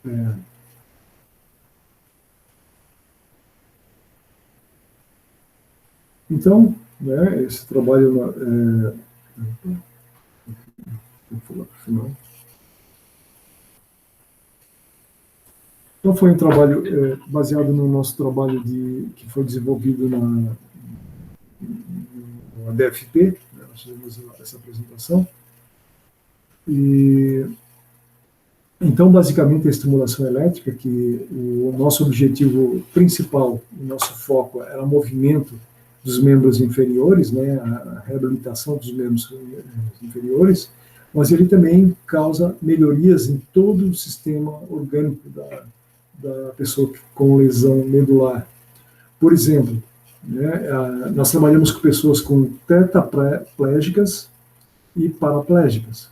É, então, né, esse trabalho, vou falar para o final. Então, foi um trabalho baseado no nosso trabalho que foi desenvolvido na DFP, né, nós fizemos essa apresentação. E, então, basicamente, a estimulação elétrica, que o nosso objetivo principal, o nosso foco era o movimento dos membros inferiores, né, a reabilitação dos membros inferiores, mas ele também causa melhorias em todo o sistema orgânico da pessoa com lesão medular. Por exemplo, né, nós trabalhamos com pessoas com tetraplégicas e paraplégicas.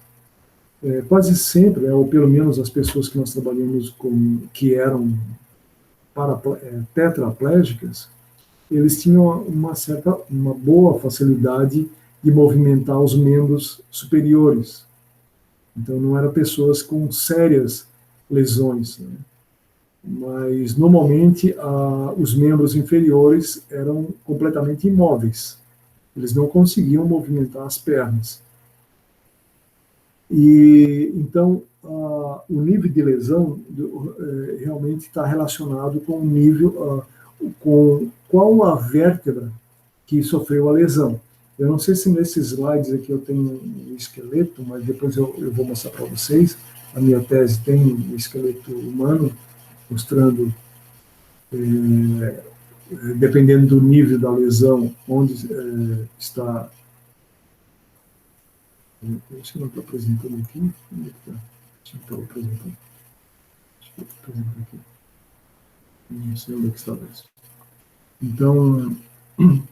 Quase sempre, né, ou pelo menos as pessoas que nós trabalhamos com, que eram tetraplégicas, eles tinham uma boa facilidade de movimentar os membros superiores. Então, não eram pessoas com sérias lesões, né? Mas, normalmente, os membros inferiores eram completamente imóveis. Eles não conseguiam movimentar as pernas. E, então, o nível de lesão realmente está relacionado com o nível, com qual a vértebra que sofreu a lesão. Eu não sei se nesses slides aqui eu tenho um esqueleto, mas depois eu vou mostrar para vocês. A minha tese tem um esqueleto humano, mostrando, dependendo do nível da lesão, onde está. Acho que não estou apresentando aqui. Onde está? Acho que estou apresentando. Acho que estou apresentando aqui. Não sei onde é que está isso. Então,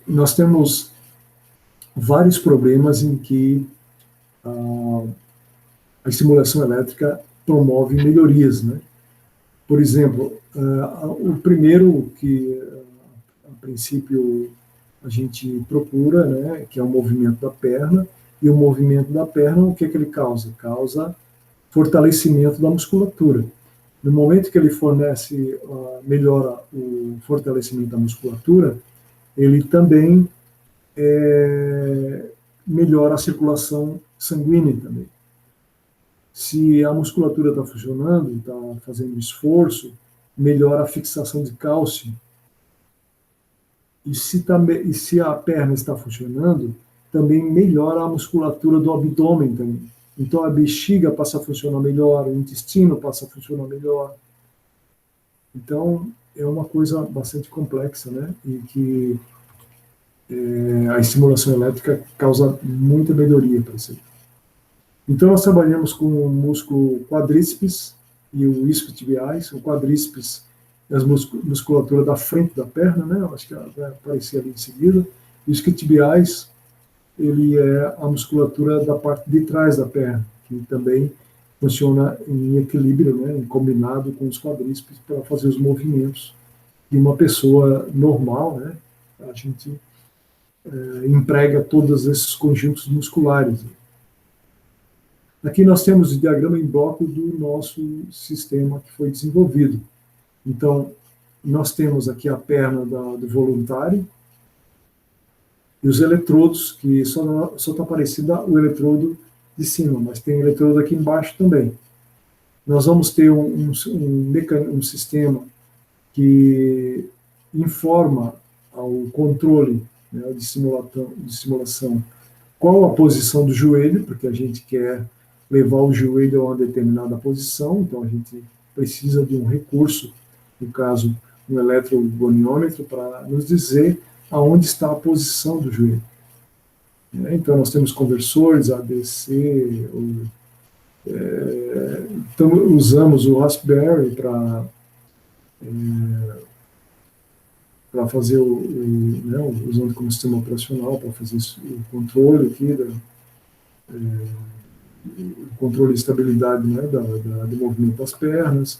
nós temos vários problemas em que a estimulação elétrica promove melhorias, né? Por exemplo, o primeiro que, a princípio, a gente procura, né, que é o movimento da perna, e o movimento da perna, o que ele causa? Causa fortalecimento da musculatura. No momento que ele melhora o fortalecimento da musculatura, ele também melhora a circulação sanguínea também. Se a musculatura está funcionando, está fazendo esforço, melhora a fixação de cálcio. E se a perna está funcionando, também melhora a musculatura do abdômen também. Então a bexiga passa a funcionar melhor, o intestino passa a funcionar melhor. Então é uma coisa bastante complexa, né? E que a estimulação elétrica causa muita melhoria para isso. Então nós trabalhamos com o músculo quadríceps e o isquiotibiais. O quadríceps é a musculatura da frente da perna, né? Eu acho que vai aparecer ali em seguida. E os isquiotibiais, ele é a musculatura da parte de trás da perna, que também funciona em equilíbrio, né, em combinado com os quadríceps para fazer os movimentos de uma pessoa normal, né? A gente emprega todos esses conjuntos musculares. Aqui nós temos o diagrama em bloco do nosso sistema que foi desenvolvido. Então, nós temos aqui a perna do voluntário, e os eletrodos, que só está aparecendo o eletrodo de cima, mas tem eletrodo aqui embaixo também. Nós vamos ter um sistema que informa ao controle, né, de simulação qual a posição do joelho, porque a gente quer levar o joelho a uma determinada posição, então a gente precisa de um recurso, no caso, um eletrogoniômetro, para nos dizer aonde está a posição do joelho. Então, nós temos conversores, ADC, então usamos o Raspberry para fazer usando como sistema operacional, para fazer o controle aqui, o controle de estabilidade, né, do movimento das pernas.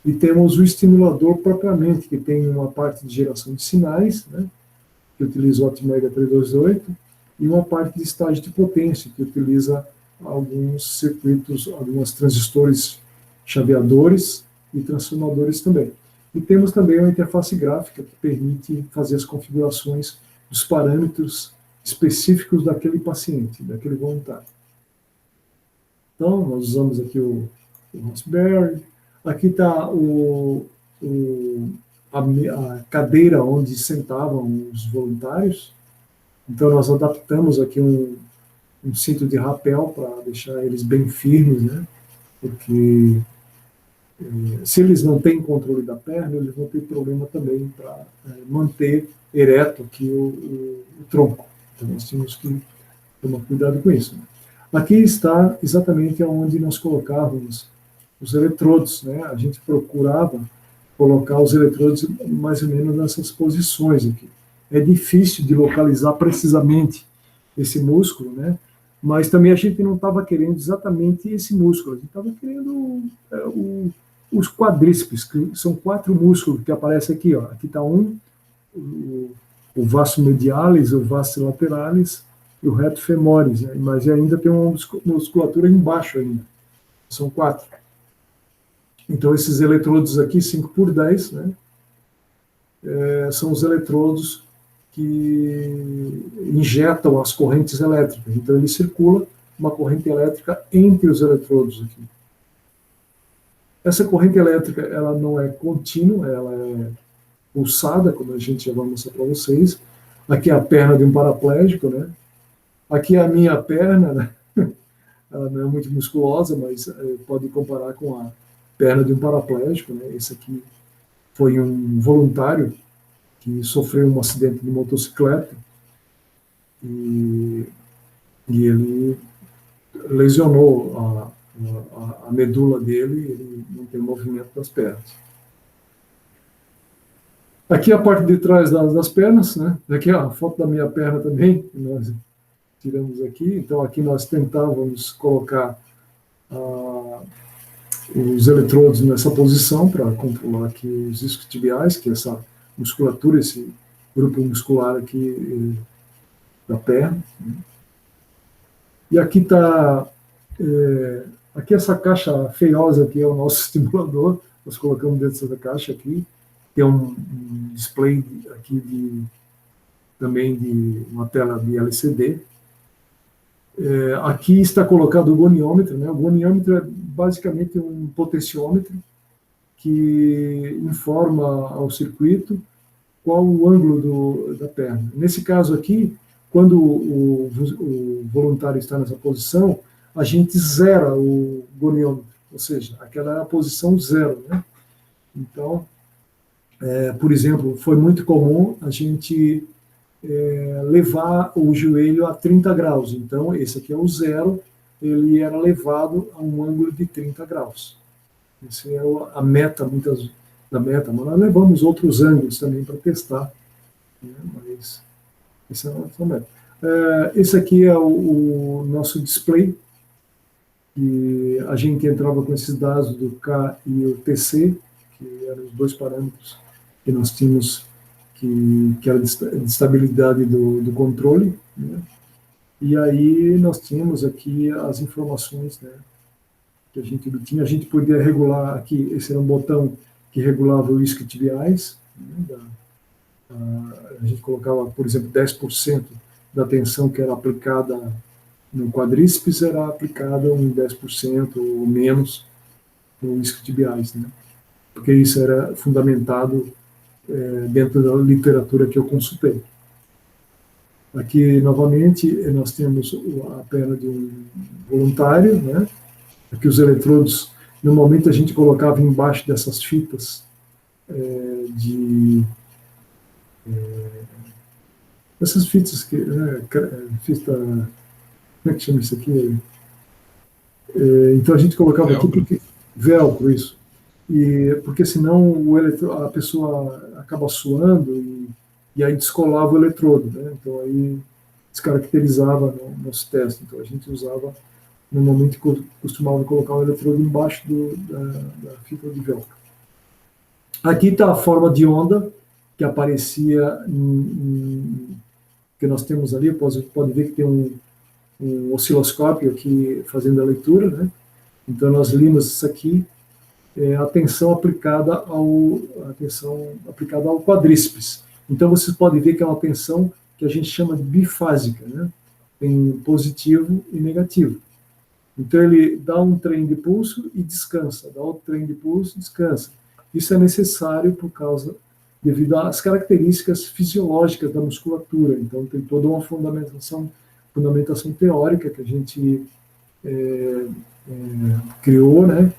E temos o estimulador propriamente, que tem uma parte de geração de sinais, né, que utiliza o Atmega 328, e uma parte de estágio de potência, que utiliza alguns circuitos, alguns transistores chaveadores, e transformadores também. E temos também uma interface gráfica que permite fazer as configurações dos parâmetros específicos daquele paciente, daquele voluntário. Então, nós usamos aqui o Raspberry. Aqui está a cadeira onde sentavam os voluntários. Então, nós adaptamos aqui um cinto de rapel para deixar eles bem firmes, né? Porque se eles não têm controle da perna, eles vão ter problema também para manter ereto aqui o tronco. Então, nós temos que tomar cuidado com isso. Né? Aqui está exatamente onde nós colocávamos os eletrodos, né? A gente procurava colocar os eletrodos mais ou menos nessas posições aqui. É difícil de localizar precisamente esse músculo, né? Mas também a gente não estava querendo exatamente esse músculo, a gente estava querendo os quadríceps, que são 4 músculos que aparecem aqui, ó. Aqui está o vasto medialis, o vasto lateralis e o reto femoris, né? Mas ainda tem uma musculatura embaixo ainda. São 4. Então, esses eletrodos aqui, 5×10, né? São os eletrodos que injetam as correntes elétricas. Então, ele circula uma corrente elétrica entre os eletrodos aqui. Essa corrente elétrica, ela não é contínua, ela é pulsada, como a gente já vai mostrar para vocês. Aqui é a perna de um paraplégico, né? Aqui é a minha perna, né? Ela não é muito musculosa, mas pode comparar com a perna de um paraplégico, né? Esse aqui foi um voluntário que sofreu um acidente de motocicleta e ele lesionou a medula dele, ele não tem movimento das pernas. Aqui a parte de trás das pernas, né? Aqui a foto da minha perna também, que nós tiramos aqui. Então aqui nós tentávamos colocar os eletrodos nessa posição para controlar aqui os isquiotibiais, que é essa musculatura, esse grupo muscular aqui da perna. E aqui está aqui essa caixa feiosa aqui é o nosso estimulador, nós colocamos dentro dessa caixa aqui, tem um display aqui também de uma tela de LCD. Aqui está colocado o goniômetro, né? O goniômetro é basicamente um potenciômetro que informa ao circuito qual o ângulo da perna. Nesse caso aqui, quando o voluntário está nessa posição, a gente zera o goniômetro, ou seja, aquela é a posição 0, né? Então, por exemplo, foi muito comum a gente levar o joelho a 30 graus. Então, esse aqui é o 0, ele era levado a um ângulo de 30 graus. Essa é a meta, muitas da meta, mas nós levamos outros ângulos também para testar, né? Mas essa é a nossa meta. Esse aqui é o nosso display, e a gente entrava com esses dados do K e o TC, que eram os 2 parâmetros que nós tínhamos, que era de estabilidade do controle, né? E aí nós tínhamos aqui as informações, né, que a gente obtinha. A gente podia regular aqui, esse era um botão que regulava o isquiotibiais, né, a gente colocava, por exemplo, 10% da tensão que era aplicada no quadríceps era aplicada em 10% ou menos no isquiotibiais, né? Porque isso era fundamentado dentro da literatura que eu consultei. Aqui, novamente, nós temos a perna de um voluntário, né? Aqui os eletrodos, normalmente a gente colocava embaixo dessas fitas essas fitas que, fita, como é que chama isso aqui? Então a gente colocava velcro. Aqui porque velcro, isso. Porque senão a pessoa acaba suando e aí descolava o eletrodo, né? Então aí descaracterizava no nosso teste. Então a gente usava, normalmente costumava colocar o eletrodo embaixo da fita de velcro. Aqui está a forma de onda que aparecia, que nós temos ali, pode ver que tem um osciloscópio aqui fazendo a leitura, né? Então nós limos isso aqui a tensão aplicada ao quadríceps. Então, vocês podem ver que é uma tensão que a gente chama de bifásica, né? Tem positivo e negativo. Então, ele dá um trem de pulso e descansa, dá outro trem de pulso e descansa. Isso é necessário devido às características fisiológicas da musculatura. Então, tem toda uma fundamentação teórica que a gente criou, né?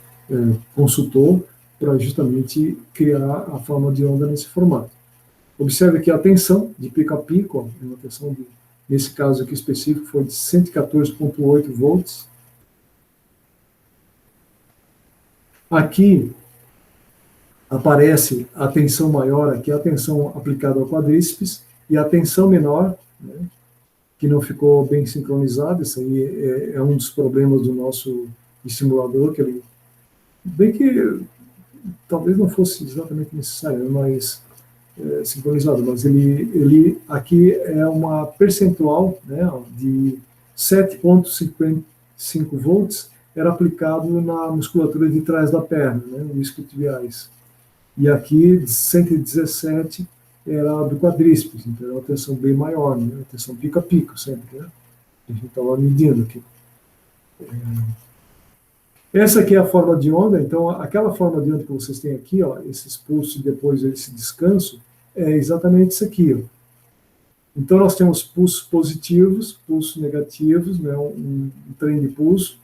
Consultou para justamente criar a forma de onda nesse formato. Observe que a tensão de pico a pico, uma tensão nesse caso aqui específico, foi de 114,8 volts. Aqui aparece a tensão maior, aqui a tensão aplicada ao quadríceps, e a tensão menor, né, que não ficou bem sincronizada. Isso aí é um dos problemas do nosso simulador, que ele, bem que talvez não fosse exatamente necessário, mas sincronizado, mas ele aqui é uma percentual, né, de 7,55 volts, era aplicado na musculatura de trás da perna, né, no isquiotibiais. E aqui, 117 era do quadríceps, então era uma tensão bem maior, né, uma tensão pico a pico sempre, né, a gente estava medindo aqui. Essa aqui é a forma de onda. Então, aquela forma de onda que vocês têm aqui, ó, esses pulsos e depois esse descanso, é exatamente isso aqui, ó. Então, nós temos pulsos positivos, pulsos negativos, né, um trem de pulso,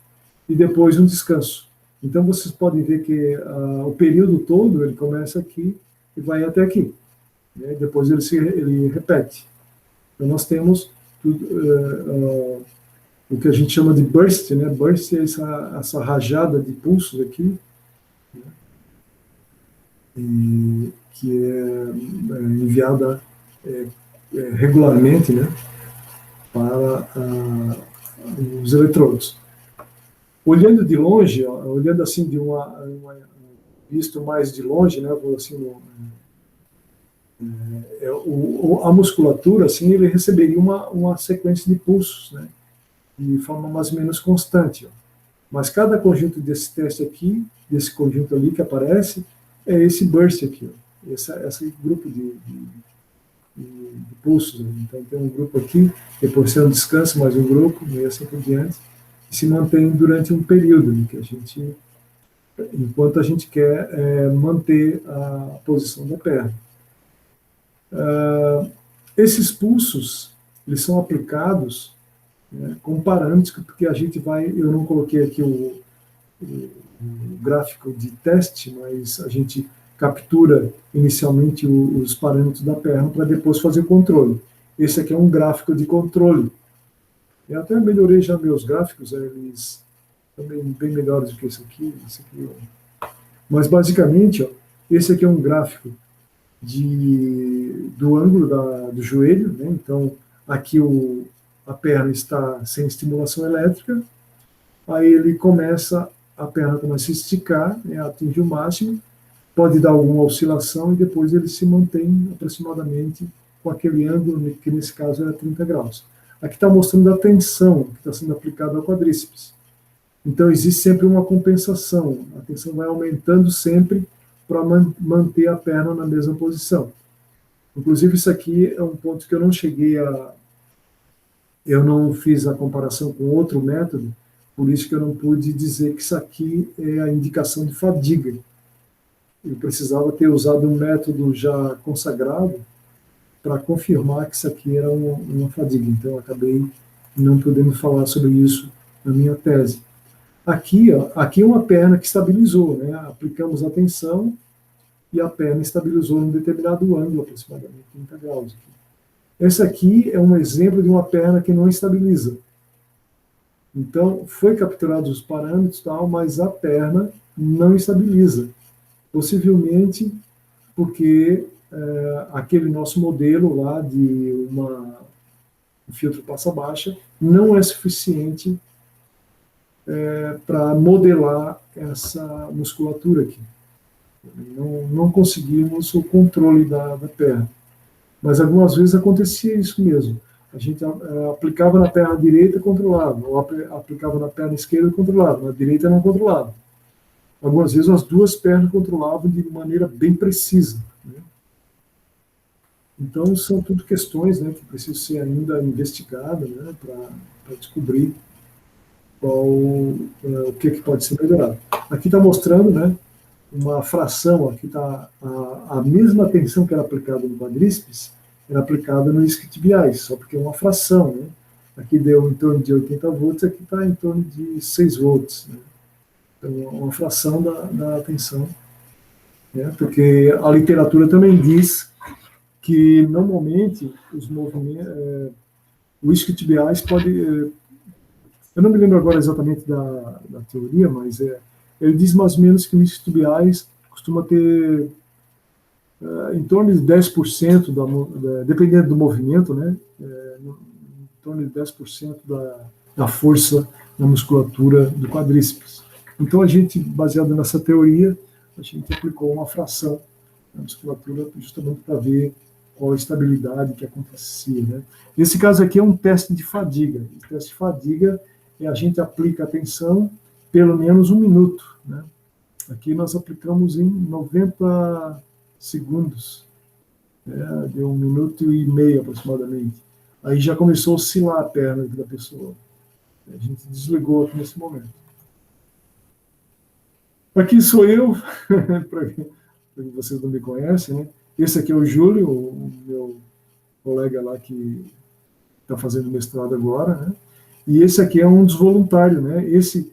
e depois um descanso. Então, vocês podem ver que o período todo, ele começa aqui e vai até aqui, né, depois ele repete. Então, nós temos tudo, o que a gente chama de burst, né? Burst é essa rajada de pulsos aqui, né? Que é enviada regularmente, né, para os eletrodos. Olhando de longe, ó, olhando assim visto mais de longe, né, assim, a musculatura, assim, ele receberia uma sequência de pulsos, né, de forma mais ou menos constante, ó. Mas cada conjunto desse teste aqui, desse conjunto ali que aparece, é esse burst aqui, ó. Esse grupo de pulsos, né? Então tem um grupo aqui, depois tem um descanso, mais um grupo, e assim por diante, e se mantém durante um período, né, enquanto a gente quer manter a posição da perna. Esses pulsos, eles são aplicados, né, com parâmetros, porque a gente eu não coloquei aqui o gráfico de teste, mas a gente captura inicialmente os parâmetros da perna para depois fazer o controle. Esse aqui é um gráfico de controle. Eu até melhorei já meus gráficos, eles também bem melhores do que esse aqui. Mas basicamente, ó, esse aqui é um gráfico do ângulo do joelho, né? Então aqui a perna está sem estimulação elétrica, aí a perna começa a esticar, né, atinge o máximo, pode dar alguma oscilação e depois ele se mantém aproximadamente com aquele ângulo, que nesse caso era 30 graus. Aqui está mostrando a tensão que está sendo aplicada ao quadríceps. Então existe sempre uma compensação, a tensão vai aumentando sempre para manter a perna na mesma posição. Inclusive isso aqui é um ponto que eu não fiz a comparação com outro método, por isso que eu não pude dizer que isso aqui é a indicação de fadiga. Eu precisava ter usado um método já consagrado para confirmar que isso aqui era uma fadiga. Então, eu acabei não podendo falar sobre isso na minha tese. Aqui, ó, aqui é uma perna que estabilizou, né? Aplicamos a tensão e a perna estabilizou em um determinado ângulo, aproximadamente 30 graus. Aqui. Esse aqui é um exemplo de uma perna que não estabiliza. Então, foi capturado os parâmetros, tal, mas a perna não estabiliza. Possivelmente porque aquele nosso modelo lá de um filtro passa-baixa não é suficiente para modelar essa musculatura aqui. Não conseguimos o controle da perna. Mas algumas vezes acontecia isso mesmo. A gente aplicava na perna direita e controlava, ou aplicava na perna esquerda e controlava, na direita não controlava. Algumas vezes as duas pernas controlavam de maneira bem precisa, né? Então, são tudo questões, né, que precisam ser ainda investigadas, né, para descobrir o que pode ser melhorado. Aqui está mostrando, né, uma fração, aqui está a mesma tensão que era aplicada no quadríceps, era aplicada no isquiotibiais, só porque é uma fração, né? Aqui deu em torno de 80 volts, aqui está em torno de 6 volts, né? Então, é uma fração da tensão, né? Porque a literatura também diz que, normalmente, os movimentos, o isquiotibiais pode... eu não me lembro agora exatamente da teoria, mas ele diz mais ou menos que o isquiotibiais costuma ter em torno de 10%, dependendo do movimento, né? Em torno de 10% da força na musculatura do quadríceps. Então, a gente, baseado nessa teoria, a gente aplicou uma fração na musculatura justamente para ver qual a estabilidade que acontecia, né? Nesse caso aqui é um teste de fadiga. O teste de fadiga a gente aplica a tensão pelo menos 1 minuto, né? Aqui nós aplicamos em 90 segundos, né? Deu 1 minuto e meio aproximadamente. Aí já começou a oscilar a perna da pessoa. A gente desligou aqui nesse momento. Aqui sou eu, para vocês não me conhecem, né? Esse aqui é o Júlio, o meu colega lá que está fazendo mestrado agora, né? E esse aqui é um dos voluntários, né? Esse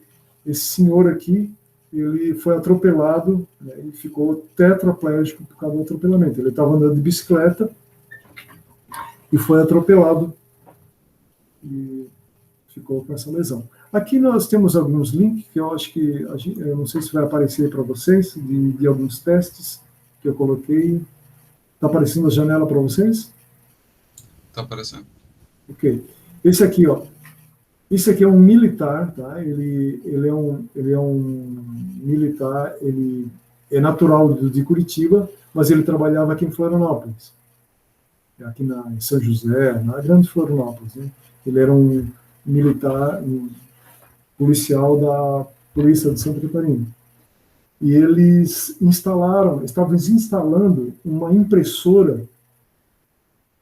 senhor aqui, ele foi atropelado, né? Ele ficou tetraplégico por causa do atropelamento. Ele estava andando de bicicleta e foi atropelado e ficou com essa lesão. Aqui nós temos alguns links que eu acho que, eu não sei se vai aparecer para vocês, de alguns testes que eu coloquei. Está aparecendo a janela para vocês? Está aparecendo. Ok. Esse aqui, ó. Esse aqui é um militar, tá? Ele é um militar, ele é natural de Curitiba, mas ele trabalhava aqui em Florianópolis, aqui em São José, na grande Florianópolis, né? Ele era um militar, um policial da Polícia de Santa Catarina. E eles estavam instalando uma impressora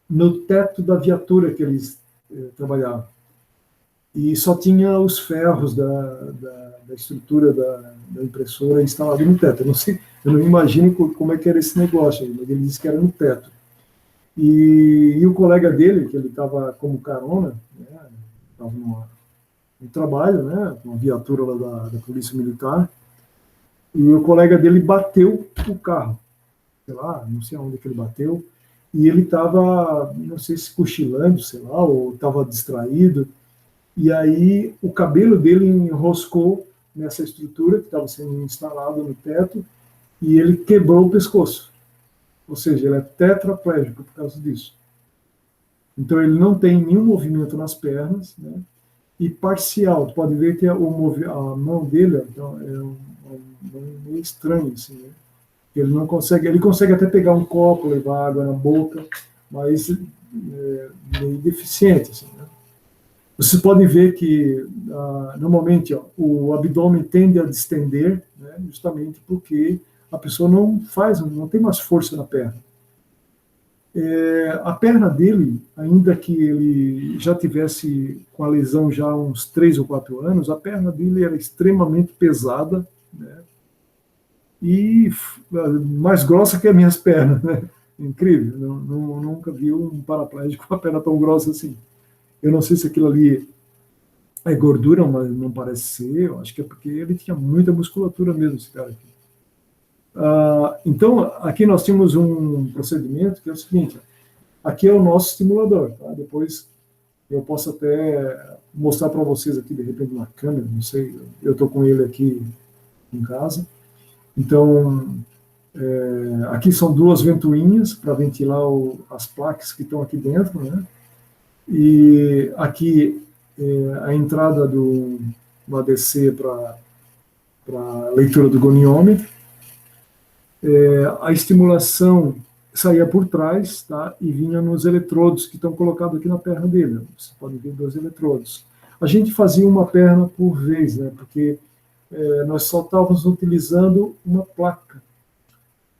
no teto da viatura que eles trabalhavam. E só tinha os ferros da estrutura da impressora instalado no teto. Eu não imagino como é que era esse negócio, mas ele disse que era no teto. E o colega dele, que ele estava como carona, né, estava no trabalho, né, uma viatura lá da Polícia Militar, e o colega dele bateu o carro, sei lá, não sei aonde que ele bateu, e ele estava, não sei se cochilando, sei lá, ou estava distraído, e aí o cabelo dele enroscou nessa estrutura que estava sendo instalada no teto, e ele quebrou o pescoço. Ou seja, ele é tetraplégico por causa disso. Então ele não tem nenhum movimento nas pernas, né? E parcial. Tu pode ver que a mão dele é meio estranho, assim, né? Ele não consegue, ele consegue até pegar um copo, levar água na boca, mas meio deficiente, assim, né? Vocês podem ver que normalmente o abdômen tende a distender, né? Justamente porque a pessoa não tem mais força na perna. A perna dele, ainda que ele já tivesse com a lesão já há uns 3 ou 4 anos, a perna dele era extremamente pesada, né? E mais grossa que as minhas pernas, né? Incrível, nunca vi um paraplégico com a perna tão grossa assim. Eu não sei se aquilo ali é gordura, mas não parece ser, eu acho que é porque ele tinha muita musculatura mesmo, esse cara aqui. Então, aqui nós temos um procedimento que é o seguinte: aqui é o nosso estimulador, tá? Depois eu posso até mostrar para vocês aqui, de repente, na câmera, não sei, eu estou com ele aqui em casa. Então, aqui são 2 ventoinhas para ventilar as placas que estão aqui dentro, né? E aqui a entrada do ADC para a leitura do goniômetro. A estimulação saía por trás, tá? E vinha nos eletrodos que estão colocados aqui na perna dele. Você pode ver 2 eletrodos. A gente fazia uma perna por vez, né? Porque nós só estávamos utilizando uma placa,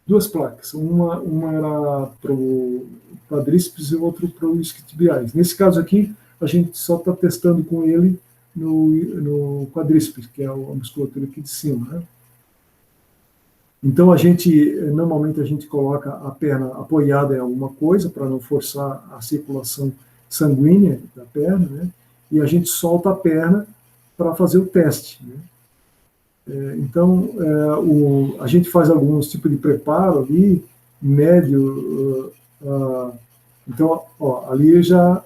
duas placas. Uma era para o quadríceps e outra para o isquiotibiais. Nesse caso aqui, a gente só está testando com ele no quadríceps, que é a musculatura aqui de cima, né? Então, normalmente a gente coloca a perna apoiada em alguma coisa para não forçar a circulação sanguínea da perna, né? E a gente solta a perna para fazer o teste, né? Então, a gente faz alguns tipos de preparo ali, médio. Então, ó, ali já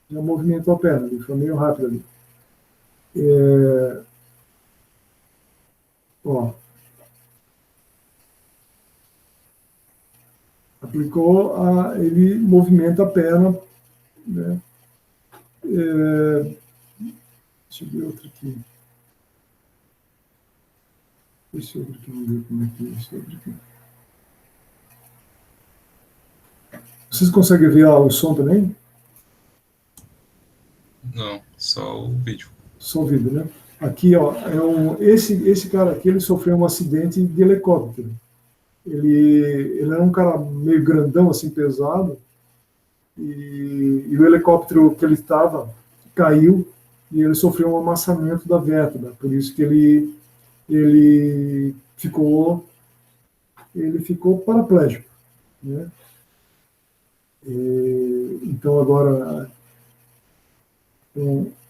movimentou a perna, ali, foi meio rápido ali. Ó, aplicou, ele movimenta a perna, né? Deixa eu ver outro aqui. Esse outro aqui, vamos ver como é que é esse outro aqui. Vocês conseguem ver o som também? Não, só o vídeo. Só o vídeo, né? Aqui, ó, esse cara aqui, ele sofreu um acidente de helicóptero. Ele era um cara meio grandão, assim, pesado, e o helicóptero que ele estava caiu e ele sofreu um amassamento da vértebra, por isso que ele ficou paraplégico, né? Então agora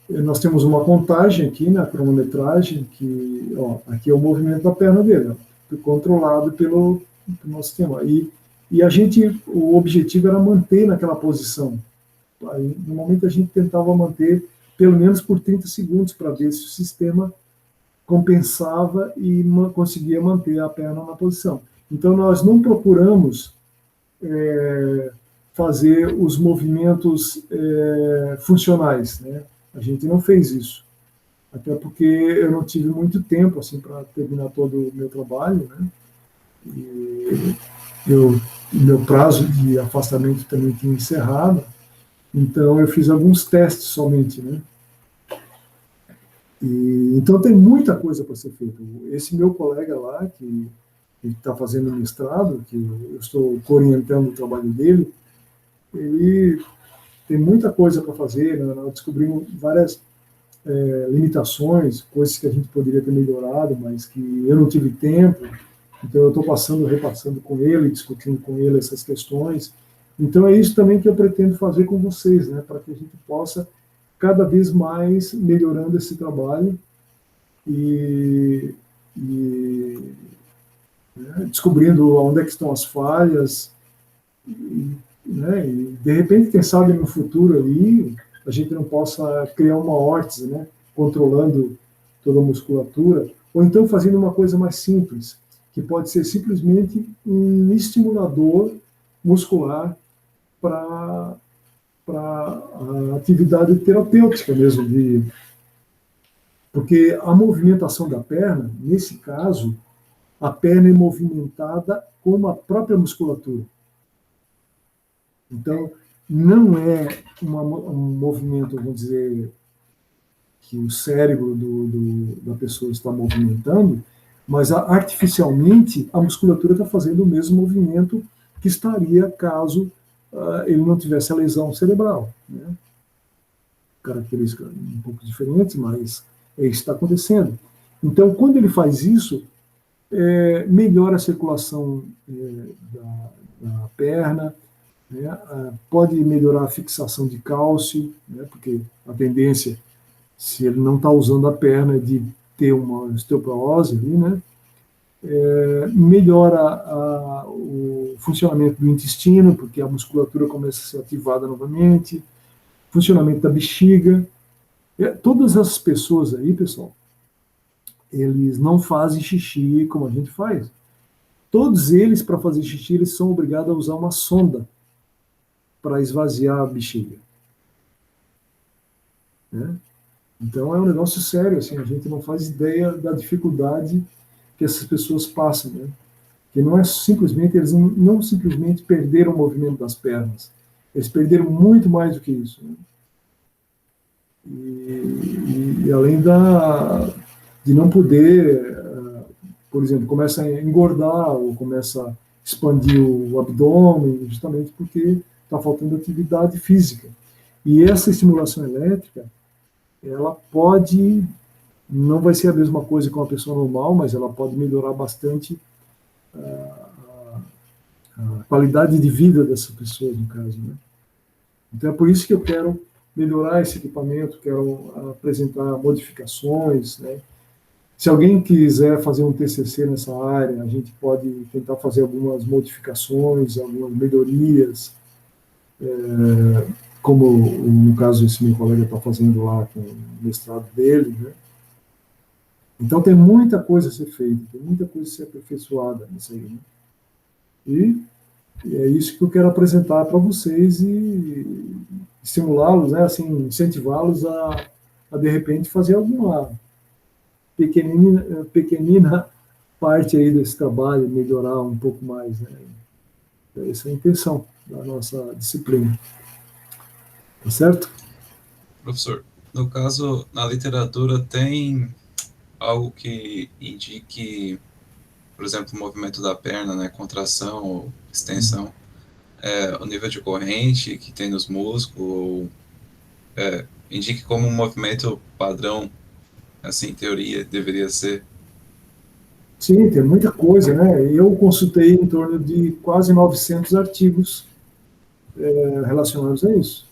nós temos uma contagem aqui na cronometragem que, ó, aqui é o movimento da perna dele, ó, controlado pelo nosso sistema. E o objetivo era manter naquela posição. Aí, no momento a gente tentava manter pelo menos por 30 segundos para ver se o sistema compensava e conseguia manter a perna na posição. Então nós não procuramos fazer os movimentos funcionais, né? A gente não fez isso, até porque eu não tive muito tempo assim para terminar todo o meu trabalho, né? E meu prazo de afastamento também tinha encerrado, então eu fiz alguns testes somente, né? Então tem muita coisa para ser feita. Esse meu colega lá, que está fazendo mestrado, que eu estou orientando o trabalho dele, ele tem muita coisa para fazer, né? Nós descobrimos várias limitações, coisas que a gente poderia ter melhorado, mas que eu não tive tempo. Então eu estou repassando com ele, discutindo com ele essas questões. Então é isso também que eu pretendo fazer com vocês, né? Para que a gente possa cada vez mais melhorando esse trabalho e né, descobrindo onde é que estão as falhas, né, e de repente, quem sabe no futuro ali, a gente não possa criar uma órtese, né, controlando toda a musculatura, ou então fazendo uma coisa mais simples, que pode ser simplesmente um estimulador muscular para a atividade terapêutica mesmo, porque a movimentação da perna, nesse caso, a perna é movimentada como a própria musculatura. Então, não é um movimento, vamos dizer, que o cérebro da pessoa está movimentando, mas artificialmente a musculatura está fazendo o mesmo movimento que estaria caso ele não tivesse a lesão cerebral, né? Característica um pouco diferente, mas é isso que está acontecendo. Então, quando ele faz isso, melhora a circulação da perna, né? Pode melhorar a fixação de cálcio, né? Porque a tendência, se ele não está usando a perna, é de ter uma osteoporose ali, né? Melhora o funcionamento do intestino, porque a musculatura começa a ser ativada novamente, funcionamento da bexiga. Todas essas pessoas aí, pessoal, eles não fazem xixi como a gente faz. Todos eles, para fazer xixi, eles são obrigados a usar uma sonda para esvaziar a bexiga, né? Então é um negócio sério, assim, a gente não faz ideia da dificuldade que essas pessoas passam, né? Que não é simplesmente, eles não simplesmente perderam o movimento das pernas, eles perderam muito mais do que isso, né? E além de não poder, por exemplo, começa a engordar ou começa a expandir o abdômen, justamente porque está faltando atividade física. E essa estimulação elétrica, ela pode, não vai ser a mesma coisa que uma pessoa normal, mas ela pode melhorar bastante a qualidade de vida dessa pessoa, no caso, né? Então é por isso que eu quero melhorar esse equipamento, quero apresentar modificações, né? Se alguém quiser fazer um TCC nessa área, a gente pode tentar fazer algumas modificações, algumas melhorias, como no caso esse meu colega está fazendo lá com o mestrado dele, né? Então tem muita coisa a ser feita, tem muita coisa a ser aperfeiçoada nisso aí, né? E é isso que eu quero apresentar para vocês e estimulá-los, né, assim, incentivá-los a de repente fazer alguma pequenina parte aí desse trabalho, melhorar um pouco mais, né? Essa é a intenção da nossa disciplina, tá certo? Professor, no caso, na literatura tem algo que indique, por exemplo, o movimento da perna, né, contração ou extensão, o nível de corrente que tem nos músculos, ou indique como um movimento padrão, assim, em teoria, deveria ser. Sim, tem muita coisa, né? Eu consultei em torno de quase 900 artigos relacionados a isso.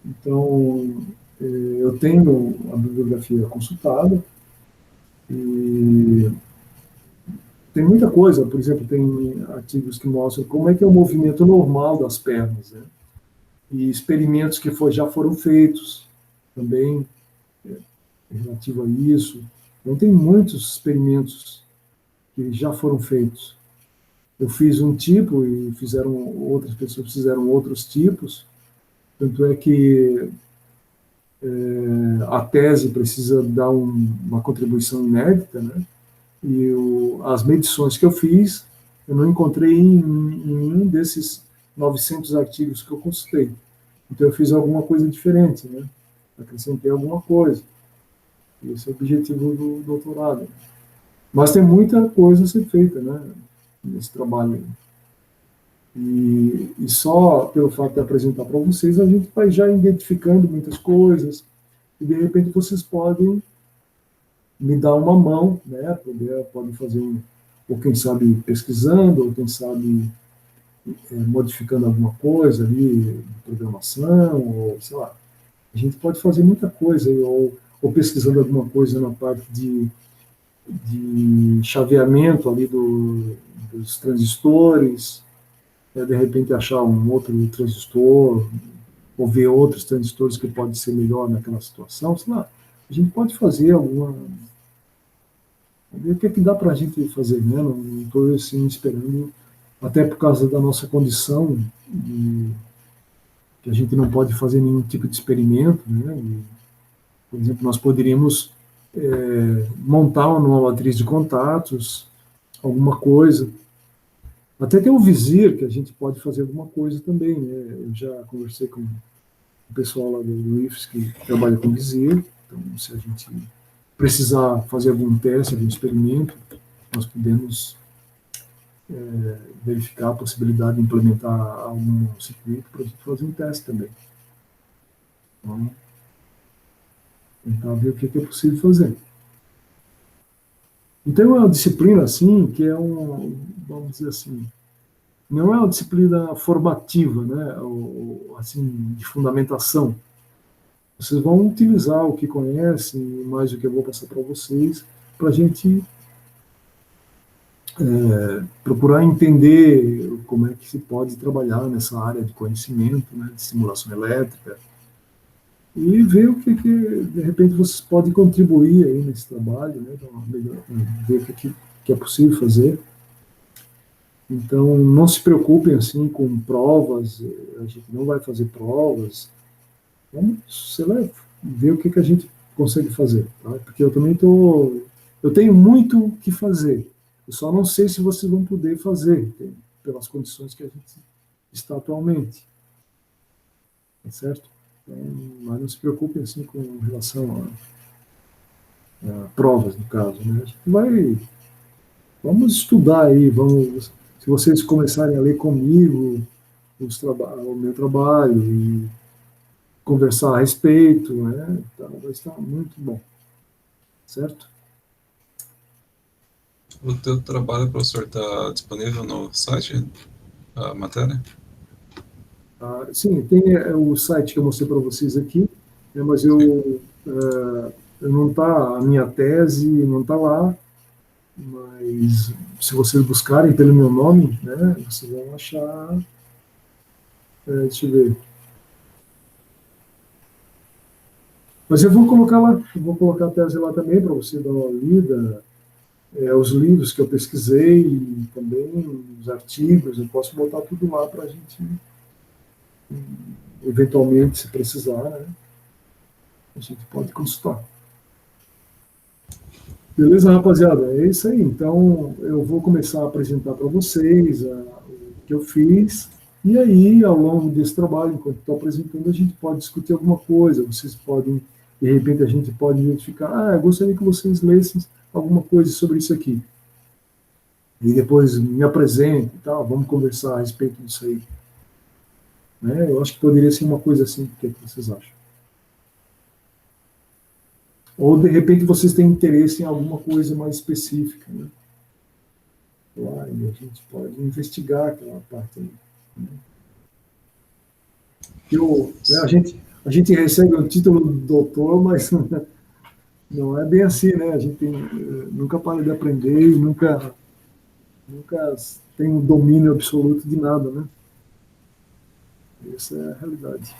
Então, eu tenho a bibliografia consultada e tem muita coisa. Por exemplo, tem artigos que mostram como é que é o movimento normal das pernas, né? E experimentos que já foram feitos também relativo a isso. Então, tem muitos experimentos que já foram feitos. Eu fiz um tipo e fizeram outras pessoas fizeram outros tipos. Tanto é que a tese precisa dar uma contribuição inédita, né? E as medições que eu fiz, eu não encontrei em nenhum desses 900 artigos que eu consultei. Então eu fiz alguma coisa diferente, né? Acrescentei alguma coisa. Esse é o objetivo do doutorado. Mas tem muita coisa a ser feita, né? Nesse trabalho. E só pelo fato de apresentar para vocês, a gente vai já identificando muitas coisas. E de repente vocês podem me dar uma mão, né? Podem fazer ou quem sabe pesquisando, ou quem sabe modificando alguma coisa ali, de programação, ou sei lá. A gente pode fazer muita coisa, ou pesquisando alguma coisa na parte de chaveamento ali dos transistores, de repente achar um outro transistor, ou ver outros transistores que podem ser melhor naquela situação, sei lá. A gente pode fazer alguma. Ver o que, é que dá para a gente fazer, né? Não estou assim esperando, até por causa da nossa condição, que a gente não pode fazer nenhum tipo de experimento, né? Por exemplo, nós poderíamos montar uma matriz de contatos, alguma coisa. Até tem o Visir, que a gente pode fazer alguma coisa também, né? Eu já conversei com o pessoal lá do IFES que trabalha com Visir, então se a gente precisar fazer algum teste, algum experimento, nós podemos verificar a possibilidade de implementar algum circuito para a gente fazer um teste também. Então, tentar ver o que é possível fazer. Então, é uma disciplina, assim, que é vamos dizer assim, não é uma disciplina formativa, né, ou, assim, de fundamentação. Vocês vão utilizar o que conhecem, mais o que eu vou passar para vocês, para a gente procurar entender como é que se pode trabalhar nessa área de conhecimento, né, de simulação elétrica, e ver o que, de repente, vocês podem contribuir aí nesse trabalho, né, ver o que é possível fazer. Então, não se preocupem assim com provas, a gente não vai fazer provas, vamos, sei lá, ver o que a gente consegue fazer, tá? Porque eu também eu tenho muito o que fazer, eu só não sei se vocês vão poder fazer, pelas condições que a gente está atualmente, tá certo? Então, mas não se preocupem assim com relação provas, no caso, né? A gente vamos estudar aí, se vocês começarem a ler comigo o meu trabalho e conversar a respeito, né? Então, vai estar muito bom, certo? O teu trabalho, professor, está disponível no site, a matéria? Sim, tem o site que eu mostrei para vocês aqui, né, mas Sim. eu não está, a minha tese não está lá, mas se vocês buscarem pelo meu nome, né, vocês vão achar, deixa eu ver. Mas eu vou colocar lá, eu vou colocar a tese lá também para você dar uma lida, os livros que eu pesquisei, e também os artigos, eu posso botar tudo lá para a gente, eventualmente, se precisar, né, a gente pode consultar. Beleza, rapaziada? É isso aí. Então, eu vou começar a apresentar para vocês o que eu fiz. E aí, ao longo desse trabalho, enquanto estou apresentando, a gente pode discutir alguma coisa. Vocês podem, de repente, a gente pode identificar: eu gostaria que vocês lessem alguma coisa sobre isso aqui. E depois me apresente e tal. Vamos conversar a respeito disso aí. Né? Eu acho que poderia ser uma coisa assim. O que é que vocês acham? Ou, de repente, vocês têm interesse em alguma coisa mais específica, né? Lá, e a gente pode investigar aquela parte aí. Né? Né, a gente recebe o título de doutor, mas não é bem assim, né? A gente nunca para de aprender e nunca tem um domínio absoluto de nada, né? Essa é a realidade.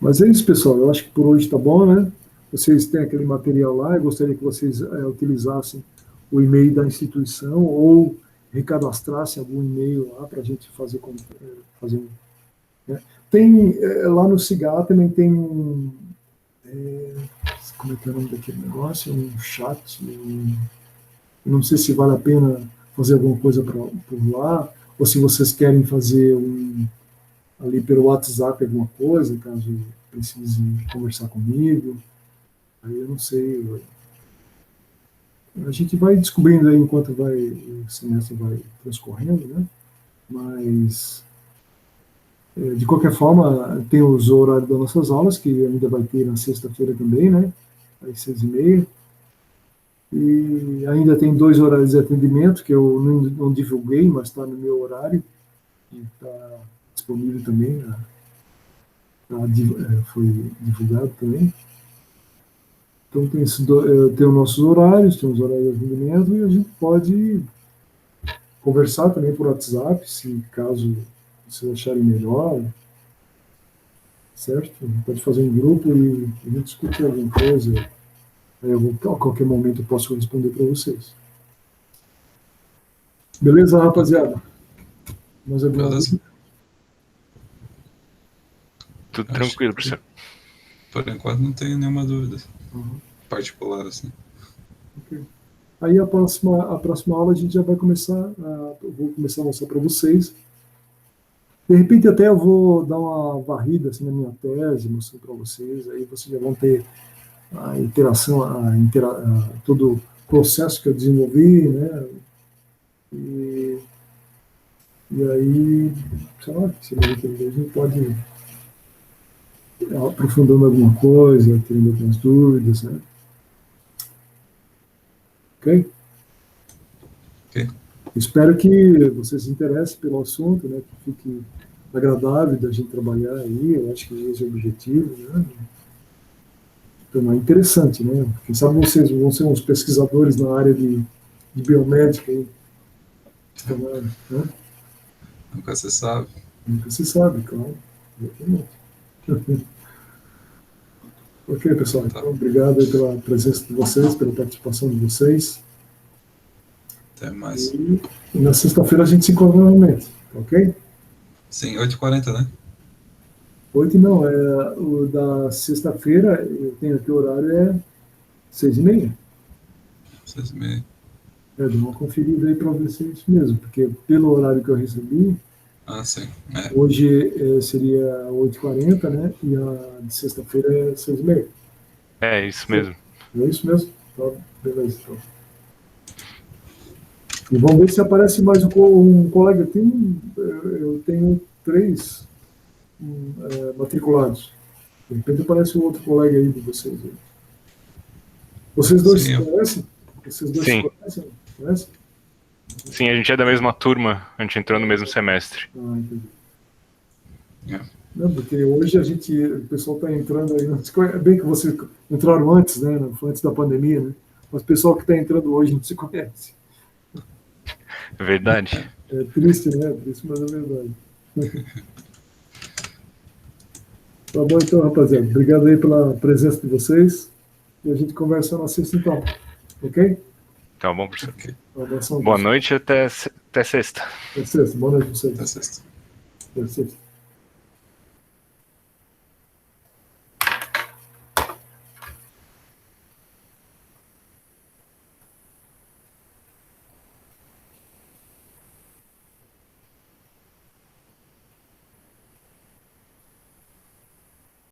Mas é isso, pessoal. Eu acho que por hoje está bom, né? Vocês têm aquele material lá. Eu gostaria que vocês utilizassem o e-mail da instituição ou recadastrassem algum e-mail lá para a gente fazer um. Né? Tem lá no CIGA também tem como é que é o nome daquele negócio? Um chat. Não sei se vale a pena fazer alguma coisa por lá, ou se vocês querem fazer ali pelo WhatsApp alguma coisa, caso precise conversar comigo. Aí eu não sei. A gente vai descobrindo aí enquanto o semestre vai transcorrendo, né? Mas, de qualquer forma, tem os horários das nossas aulas, que ainda vai ter na sexta-feira também, né? Às 6h30. E ainda tem 2 horários de atendimento, que eu não divulguei, mas está no meu horário, e está disponível também, foi divulgado também. Então tem os nossos horários, tem os horários de atendimento, e a gente pode conversar também por WhatsApp, se caso vocês acharem melhor, certo? A gente pode fazer um grupo e a gente discutir alguma coisa. Aí a qualquer momento eu posso responder para vocês. Beleza, rapaziada? Mais alguma Beleza. dúvida? Tudo tranquilo, professor. Por enquanto não tenho nenhuma dúvida particular, assim. Okay. Aí a próxima aula a gente já vai começar, eu vou começar a mostrar para vocês. De repente até eu vou dar uma varrida assim, na minha tese, mostrando para vocês, aí vocês já vão ter a interação, todo o processo que eu desenvolvi, né? E aí, sei lá, se a gente pode ir aprofundando alguma coisa, tendo outras dúvidas, né? Ok? Ok. Espero que vocês se interessem pelo assunto, né? Que fique agradável da gente trabalhar aí. Eu acho que esse é o objetivo, né? Então é interessante, né? Quem sabe vocês vão ser uns pesquisadores na área de biomédica aí. Então, né? Nunca se sabe. Nunca se sabe, claro. Exatamente. Ok, pessoal. Tá. Então, obrigado aí pela presença de vocês, pela participação de vocês. Até mais. E na sexta-feira a gente se encontra novamente, ok? Sim, 8h40, né? 8 não, o da sexta-feira, eu tenho aqui o horário, 6h30. 6h30. Dá uma conferida aí para ver se é isso mesmo, porque pelo horário que eu recebi, Ah, sim. É. Hoje seria 8h40, né? E a de sexta-feira é 6h30. É isso mesmo. É isso mesmo? Tá, beleza, então. E vamos ver se aparece mais um colega. Eu tenho 3 matriculados. De repente aparece um outro colega aí de vocês. Aí. Vocês dois se Sim, conhecem? Vocês dois se Sim. conhecem? Conhecem? Sim, a gente é da mesma turma, a gente entrou no mesmo semestre. Ah, entendi. É. Não, porque hoje o pessoal está entrando aí. Não se conhece, bem que vocês entraram antes, né? Foi antes da pandemia, né? Mas o pessoal que está entrando hoje não se conhece. Verdade. É triste, né? É triste, mas é verdade. Tá bom, então, rapaziada. Obrigado aí pela presença de vocês. E a gente conversa na sexta, então. Ok? Tá bom, professor. Ok. Um abração. Boa noite e até sexta. Até sexta. Boa noite para vocês. Tá certo. Até sexta.